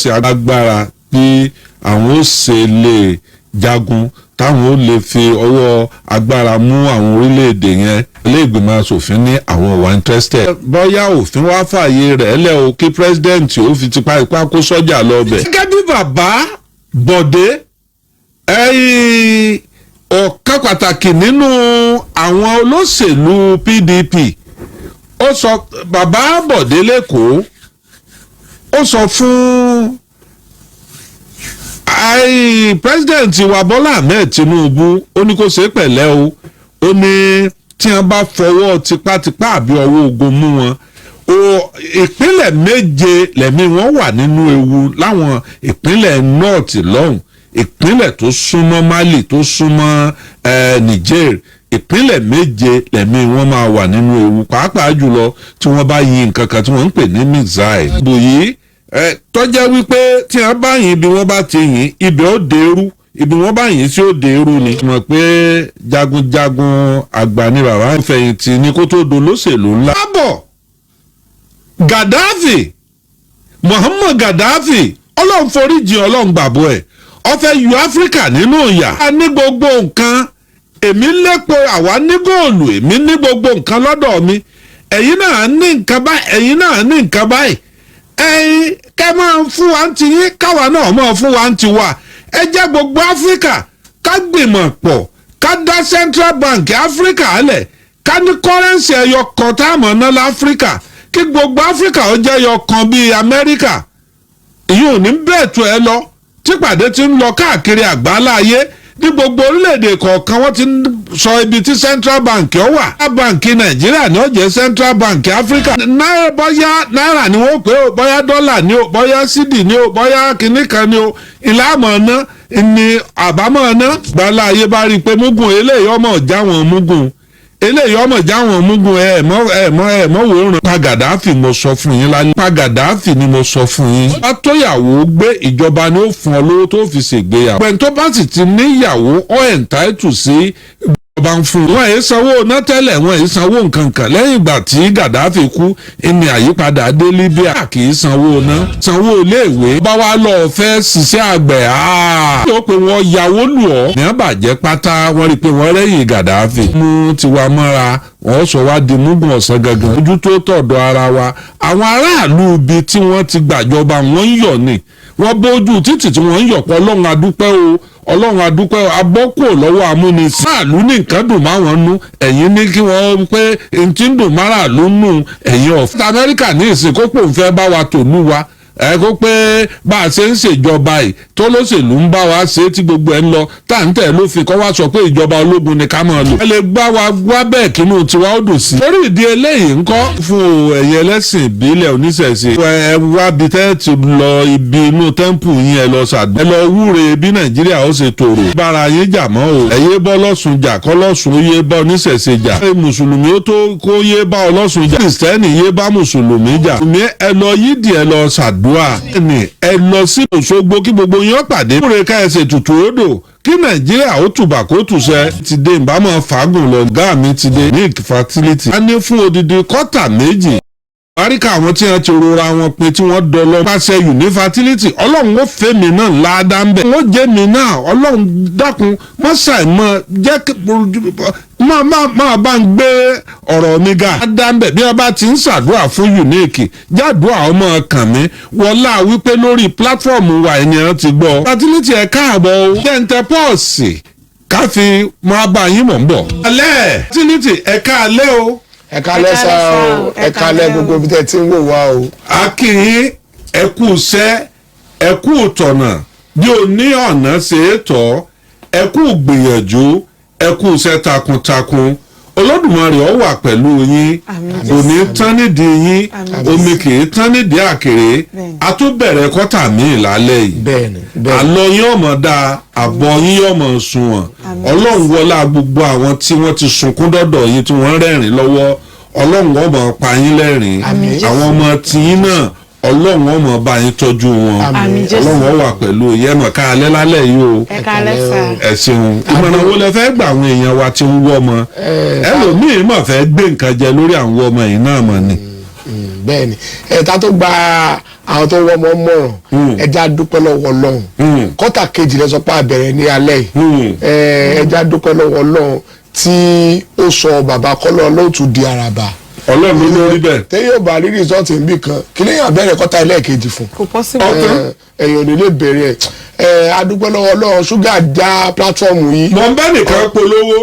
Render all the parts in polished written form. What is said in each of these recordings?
ṣe agbára bí àwọn ó ṣe lè jagun táwọn ó lè fi ọwọ́ agbára mú àwọn orílẹ̀-èdè yẹn ilé-ìgbìmọ̀ asòfin ní àwọn wà interested. bóyá òfin wá fààyè rẹ̀ lẹ́ o kí president ó fi tipátipá kó sọ́jà lọ bẹ̀. gẹ́gẹ́ bí bàbá Bọ̀dé ọ̀kan pàtàkì nínú àwọn olóṣèlú PDP ó sọ bàbá Bọ̀dé lẹ́kọ̀ọ́ ó sọ fún president wa Bọ́lá Ahmed Tinubu ó ní kó ṣe pẹ̀lẹ́ o ó ní tí wọ́n bá fọwọ́ tipátipá àbí ọwọ́ ogun mú wọn ìpínlẹ̀ 7 lẹ́mí wọn wà nínú ewu láwọn ìpínlẹ̀ north lọ́hùn ìpínlẹ̀ tó súnmọ́ Mali tó súnmọ́ Niger ìpínlẹ̀ 7 lẹ́mí wọn máa wà nínú ewu pàápàá jùlọ tí wọ́n bá yin nǹkan kan tí wọ́n ń pè ní missile. bòyí tọ́já wípé tí wọ́n bá yin ibi wọ́n bá ti yin ibẹ̀ ó dèrú ibi wọ́n bá yin sí ó dèrú ni. mọ̀ pé jagunjagun àgbà ni bàbá ìfẹ̀yìntì ni kó tó dolóṣèlú ńlá. bábọ̀ Gaddafi Muhammad Gaddafi ọlọ́run foríjì ọlọ́run gbàbọ̀ ẹ̀ ó fẹ́ yọ Áfíríkà nínú ìyà. a ní gbogbo nǹkan èmi lépo àwa ní góòlù èmi ní gbogbo nǹkan lọ́dọ̀ mi ẹ̀yin náà ní nǹkan báyìí ẹ̀yin náà ní nǹkan báyìí ẹ̀yin kẹ́ máa ń fún wa ń ti yín káwa náà máa fún wa ń ti wà ẹ jẹ́ gbogbo Áfíríkà ká gbìmọ̀ pọ̀ ká dá Central Bank Áfíríkà lẹ̀ ká ní kọ́rẹ́ǹsì ẹyọ kan tá a mọ̀ ná láfíríkà kí gbogbo Áfíríkà ó jẹ́ ẹyọ kan bíi Amẹ́ríkà ìyẹn ò ní bẹ́ẹ̀ tó ẹ lọ tí pàdé ti ń lọ káàkiri àgbáńlá ayé ní gbogbo orílẹ̀-èdè kọ̀ọ̀kan wọ́n ti sọ ibi tí Central Bank ó wà. Central Bank Nàìjíríà ni ó jẹ́ Central Bank Áfíríkà. náírà bóyá náírà ni wọ́n pè ó bóyá dọ́là ni ó bóyá sídì ni ó bóyá kìnnì kan ni ó ìlà àmọ́ ná ni àbámọ́ ná. gbàlá ayé bá rí i pé mugun eléyìí ọmọ ọ̀já wọn mugun eléyìí ọmọ ìjà wọn mugun ẹ̀ẹ̀mọ́ wòórùn. pa Gaddafi mo sọ fún yín lálẹ́. pa Gaddafi ni mo sọ fún yín. bá tóyàwó gbé ìjọba ni ó fún ọ lówó tó fi ṣègbéyàwó. pẹ̀lú tó bá sì ti níyàwó ọ entitled sí ìjọba ń fún un. wọ́n èyí sanwó ná tẹ́lẹ̀ wọ́n èyí sanwó nǹkan kan lẹ́yìn ìgbà tí Gaddafi kú ẹni àyípadà dé Libya kì í sanwó ná sanwó iléèwé. bá wa lọ fẹ́ ṣiṣẹ́ àgbẹ̀ yóò pé wọ́n yàwó lù ọ́. ní àbàjẹ́ pátá wọ́n rí i pé wọ́n rẹ́yìn Gaddafi. mú tiwa mọ́ra wọ́n sọ wá di mugun ọ̀sán gangan. ojú tó tọ̀dọ̀ ara wa àwọn aráàlú ibi tí wọ́n ti gbàjọba wọ́n ń yọ̀ ni wọ́n bójú títì tí wọ́n ń yọ̀ pọ̀ Ọlọ́run adúpẹ́ o Ọlọ́run adúpẹ́ abọ́kù lọ́wọ́ amúnisìn. aráàlú ní nǹkan dùn máwọn nú ẹ̀yin ní kí wọ́n pé ntí ń dùn máràlú nù ẹ̀yin ọ̀fẹ́. Amẹ́ríkà ní ìsìnkú pò ń fẹ́ bá wa tònú wa ẹ kó pé bá a ṣe ń ṣèjọba yìí tó lóṣèlú ń bá wa ṣe tí gbogbo ẹ ń lọ tá à ń tẹ̀ lófin kọ́ wá sọ pé ìjọba ológun ni ká máa lò. ẹ lè bá wa wá bẹ́ẹ̀ kínú tiwa ó dùn sí. lórí ìdí eléyìí ńkọ́ fún ẹ̀yẹ ẹlẹ́sìn ìbílẹ̀ oníṣẹ̀ṣe. ẹ wá bí tẹ́ ti lọ ibi inú tẹ́ḿpù yín ẹ lọ ṣàdúrà. ẹ lọ wúre bí Nàìjíríà ó ṣe tòrò. bára yín jà mọ́ o. ẹ yé bọ́ lọ́sùn jà kọ́ lọ́sùn ó yé bá oníṣẹ̀ṣe jà. ẹ mùsùlùmí ó tó kó yé bá ọlọ́sùn jà. kìrìsìtẹ́nì yé bá mùsùlùmí jà. ẹ lọ yídìí ẹ lọ ṣàdúrà. ẹ lọ sí Òṣogbo kí gbogbo yín pàdé. múre ká ẹsẹ̀ tutù odò kí Nàìjíríà ó tùbà kó tùṣẹ́. ti dé ìbámu fàágùn lọ gá mi ti dé ní fertility. a ní fún odidi kọ́tà méjì. àríkà àwọn tí wọ́n ti rora wọn pé tí wọ́n dọlọ pàṣẹ fertility Ọlọ́run ó fẹ́ mi náà láàdá ń bẹ̀. wọ́n jẹ́ mi náà Ọlọ́run dákun má ṣàìmọ̀ jẹ́ máa bá ń gbé ọ̀rọ̀ mi ga. láàdá ń bẹ̀ bí wọ́n bá ti ń ṣàdúrà fún unique jádùá ọmọ kàn mí wọlá wípé lórí pílátífọ̀mù wa ènìyàn ti gbọ́. fertility ẹ̀ káàbọ̀ o. jẹ́ǹtẹ̀ pọ́ọ̀sì káfí máa bá yín mọ̀ ń bọ̀. alẹ́ fertility ẹ̀ ká alẹ́ o. ẹ kálẹ́ sá o ẹ kálẹ́ gbogbo ibi tẹ́ ti ń wò wá o. a kì í ẹ kú iṣẹ́ ẹ kú ìtọ̀nà bí o ní ọ̀nà ṣe é tọ́ ẹ kú gbìyànjú ẹ kú iṣẹ́ takuntakun Olódùmarè ó wà pẹ̀lú yín kò ní tán nídìí yín omi kì í tán nídìí àkèrè a tó bẹ̀rẹ̀ kọ́tà míì lálẹ́ yìí àlọ́ yín ọmọ dáa àbọ̀ yín ọmọ sunwọ̀n Ọlọ́run wọlá gbogbo àwọn tí wọ́n ti sunkún dọ́dọ̀ yín tí wọ́n rẹ́rìn lọ́wọ́ Ọlọ́run ọmọ pa yín lẹ́rìn àwọn ọmọ tiyín náà Ọlọ́run ọmọ bá yín tọ́jú wọn Ọlọ́run wà pẹ̀lú yẹ́mọ̀ ká alẹ́ lálẹ́ yìí o ẹ ṣeun ìmọ̀ràn wo lẹ fẹ́ gbà àwọn èèyàn wa tí ń wọ́ ọmọ ẹlòmíín mọ̀ fẹ́ gbé nǹkan jẹ lórí àwọn ọmọ yìí náà mọ̀ ni. bẹ́ẹ̀ni ẹ̀ka tó gba àwọn tó wọ́n mọ́ mọ̀ràn ẹja dúpẹ́ lọ́wọ́ Ọlọ́run kọ́tà kejì lẹ́sọ pé àbẹ̀rẹ̀ ní alẹ́ yìí ẹja dúpẹ́ lọ́wọ́ Ọlọ́run tí ó sọ bàbá Kola Olootu di àràbà. Ọlọ́run ló rí bẹ́ẹ̀. tẹ́yìn ò bá rí rìsọ́ọ̀tì níbì kan kí lèyìn àbẹ̀rẹ̀ kọ́tà ẹlẹ́ẹ̀kejì fún. kò possible. ẹ̀yìn ò ní lè bẹ̀rẹ̀ adúpẹ́ lọ́wọ́ Ọlọ́run ṣúgà já pílátífọ̀mù yìí. mọ̀ n bá nìkan polówó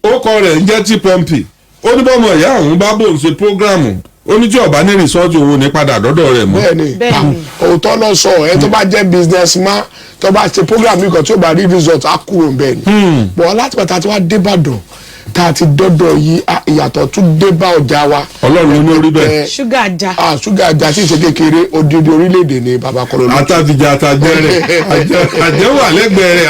ó kọ rẹ̀ ń jẹ́ tí pọ́ǹpì ó ní bọ́mọ ìyá òun bá bòun ṣe prógráàmù ó ní tí ọba ní rìsọ́ọ̀tì owó ní padà dọ́dọ̀ rẹ̀ mọ́. bẹ́ẹ̀ni òótọ́ lọ sọ ẹ tó bá jẹ́ businessman tó bá ṣe program kan tí ó bá rí result á kúrò bẹ́ẹ̀ ni. bọ̀ láti pàtàkì tí wàá dé Ìbàdàn tá a ti dọ́dọ̀ yìí ìyàtọ̀ tún dé bá ọjà wa. Ọlọ́run ló rí bẹ́ẹ̀. ṣúgà ajá. ṣúgà ajá tí ì ṣe kékeré odidi orílẹ̀-èdè ni bàbá Kola Olootu. àtàbíjà àtàjẹ rẹ àjẹ wà lẹ́gbẹ̀ẹ́ rẹ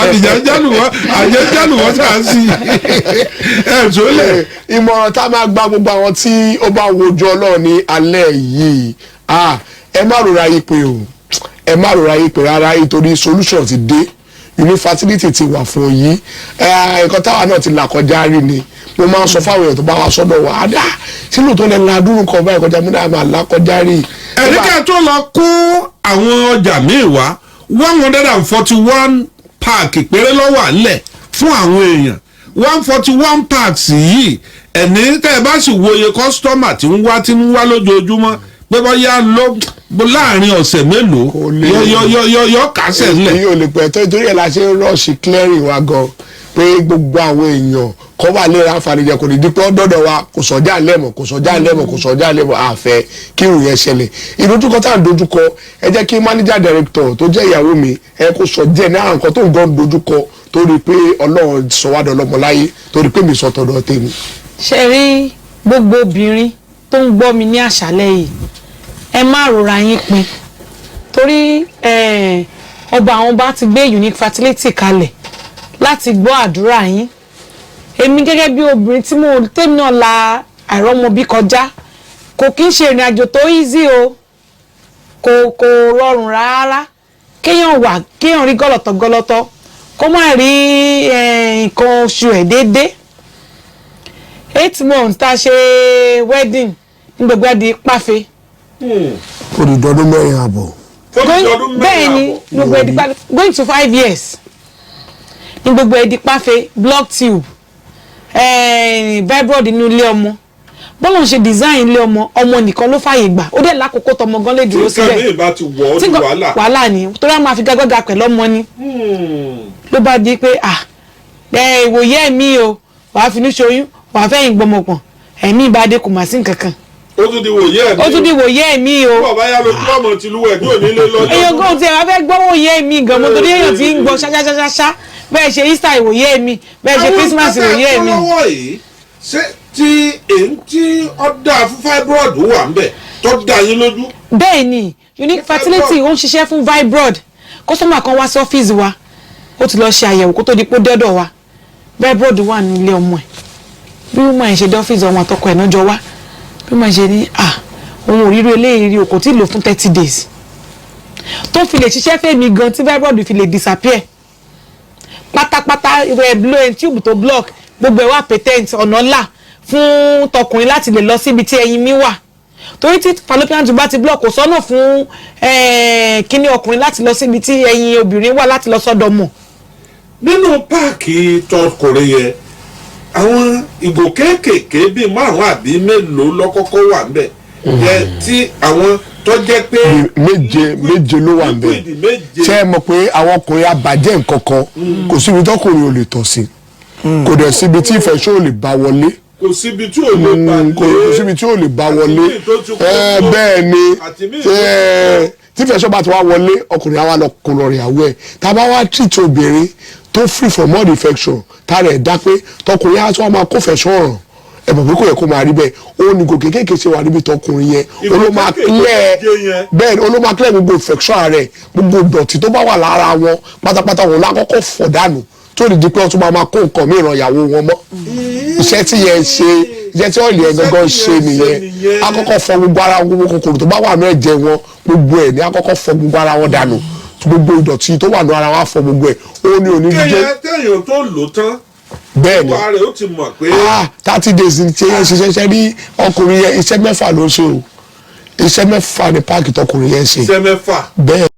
àbíjà jálùwọ́ sàn sí ẹ̀ sólẹ̀. ìmọ̀ràn tá a máa gba gbogbo àwọn tí ó bá wojú Ọlọ́run ní alẹ́ yìí ẹ má rora yìí pé o ẹ má rora yìí pé rárá nítorí solution ti dé fertility ti wà fún yìí nǹkan táwa náà ti là kọjá rí ni mo máa ń sọ fáwọn èèyàn tó bá wá sọ́dọ̀ wa á dà sínú tó lè la dúró kan báyìí kọjá mi náà máa là kọjá rí. ẹ̀ríkà tó lọ kó àwọn ọjà míì wá 141 pack péré lọ́wọ́ àlẹ̀ fún àwọn èèyàn 141 packs yìí ẹni tẹ́ ẹ bá sì wòye kọ́sítọ́mà tí ń wá lójoojúmọ́ pé bóyá láàrin ọ̀sẹ̀ mélòó yọ kásẹ̀ ńlẹ̀. èyí ò lè pẹ́ tó nítorí ẹ̀ la ṣe ń rọ́ọ̀ṣì clearing wa gan pé gbogbo àwọn èèyàn kọ́ wà lè ra àǹfààní jẹ kò ní dípẹ́ ọ̀dọ́dọ̀ wa kò sọ́jà lẹ́mọ̀ àfẹ́ kí irun yẹn ṣẹlẹ̀ ìdójúkọ tá à ń dojúkọ ẹ jẹ́ kí manager director tó jẹ́ ìyàwó mi ẹ kó sọ díẹ̀ ní àwọn nǹkan tó ń gan dojúkọ torí pé Ọlọ́run sọ wá dọ̀lọ́mọ láyé torí pé mi sọ tọ̀dọ̀ tèmi. ṣe rí gbogbo obìnrin tó ń gbọ́ mi ní àṣálẹ́ yìí ẹ má rora yín pin torí ọba àwọn bá ti gbé unique fertility kalẹ̀ láti gbọ́ àdúrà yín èmi gẹ́gẹ́ bí obìnrin tí tèmi náà la àìrọ́mọbí kọjá kò kí ń ṣe ìrìn àjò tó easy o kò rọrùn rárá kéèyàn rí gọ́lọ̀tọ̀ kó má rí nǹkan oṣù ẹ̀ déédéé 8 months tá a ṣe wedding ní gbogbo ẹ̀ di pàfẹ́. olùdọ́dún mẹ́rin àbọ̀. bẹ́ẹ̀ ni gbogbo ẹ̀ di pàfẹ́ going to 5 years ní gbogbo ẹ̀ di pàfẹ́ block tube fibroid inú ilé ọmọ bọ́lá ń ṣe design ilé ọmọ nìkan ló fààyè gbà ó dẹ̀ lákòókò tọmọ gan lè dúró síbẹ̀ tí wàhálà ni torí àwọn máa fi gágọ́gà pẹ̀lú ọmọ ni ló bá di pé ìwòye ẹ̀mí o wàá finú ṣoyún wàá fẹ́yìn gbọmọpọ̀n ẹ̀mí ìbàdí kò mà sí nǹkankan. ó tún di wòye ẹ̀mí o. bàbá yá lójú ọmọ tìlú ẹ̀ ní òní lé lọ́jọ́. èèyàn gan ti ẹ̀ wá fẹ́ gbọ́ wòye ẹ̀mí gan mo torí èèyàn ti ń gbọ́ ṣáṣáṣáṣá bẹ́ẹ̀ ṣe Easter ìwòye ẹ̀mí bẹ́ẹ̀ ṣe Christmas ìwòye ẹ̀mí. àwọn ọlọ́wọ́ yìí ṣé tí ọ̀dà fún fibroid wà ń bẹ̀ tó dá yín lójú. bẹ́ẹ̀ ni unique fertility ó ń ṣiṣẹ́ fún fibroid kọ́sọ́mà kan wá sí ọ́fíìsì wa ó ti lọ ṣe àyẹ̀wò kó tó di pé dọ́dọ̀ wa fibroid wà nílé ọmọ ẹ̀ bí wọ́n máa ń ṣe dé ọ́fíìsì ọmọ àtọkọ ẹ̀ náà jọ wá bí wọ́n máa ń ṣe ní òun ò ríro eléyìí rí o kò tí ì lò fún 30 days tó fi lè ṣiṣẹ́ fẹ́mi gan tí fibroid fi lè disappear pátápátá ìwé blow tube tó block gbogbo ẹ̀ wà patent ọ̀nà ńlá fún tọkùnrin láti lè lọ síbi tí ẹyin mi wà torí tí fallopian tube bá ti block kò sọ́nà fún kíní ọkùnrin láti lọ síbi tí ẹyin obìnrin wà láti lọ sọ́dọ̀ mọ̀. nínú páàkì tọkùnrin yẹn àwọn ìgò kéékèèké bíi 5 àbí mélòó lọ́kọ́kọ́ wà ńbẹ̀ yẹ tí àwọn tó jẹ́ pé méje ló wà ńbẹ̀ ṣé ẹ mọ̀ pé àwọn ọkùnrin abàjẹ́ nǹkan kan kò síbi tọkùnrin ò lè tọ̀ sí kò dẹ̀ síbi tí ìfẹ̀sọ́ ò lè bá wọlé kò síbi tí ò lè bá wọlé bẹ́ẹ̀ ni tí ìfẹ̀sọ́ bá ti wá wọlé ọkùnrin àwa lọ kó lọ rìn àwọ̀ ẹ̀ tá a bá wá treat obìnrin tó free from all infection tá a rẹ̀ dá pé tọkùnrin á tún wá máa kó fẹ̀sọ́ ọ̀ràn ẹ̀bùn pé kò yẹ kó máa rí bẹ́ẹ̀ ó ní gòkè kéèké ṣe wà níbi tọkùnrin yẹn olóma clear gbogbo infection rẹ̀ gbogbo ìdọ̀tí tó bá wà lára wọn pátápátá wọn lákọ́kọ́ fọ̀ dànù tó lè di pé wọ́n tún máa kó nǹkan mìíràn ìyàwó wọn mọ́ iṣẹ́ tí yẹn ṣe iṣẹ́ tí ọ̀lẹ́ gangan ṣe nìyẹn àkọ́kọ́ fọ̀ gbogbo ara wọn gbogbo kòkòrò tó bá wà ní ẹ̀jẹ̀ wọn gbogbo ẹ̀ ní àkọ́kọ́ fọ̀ gbogbo ara wọn dànù gbogbo ìdọ̀tí tó wà ní ara wọn á fọ̀ gbogbo ẹ̀ ó ní òní jíjẹ́. kéèyàn tó lò tán bẹ́ẹ̀ni wàá rẹ̀ ó ti mọ̀ pé. 30 days ní ṣe yẹn ṣiṣẹ́ rí ọkùnrin yẹn iṣẹ́ 6 ló ṣe o iṣẹ́ mẹ́fà ni páàkì tọkùnrin yẹn ṣe iṣẹ́ mẹ́fà. bẹ́ẹ̀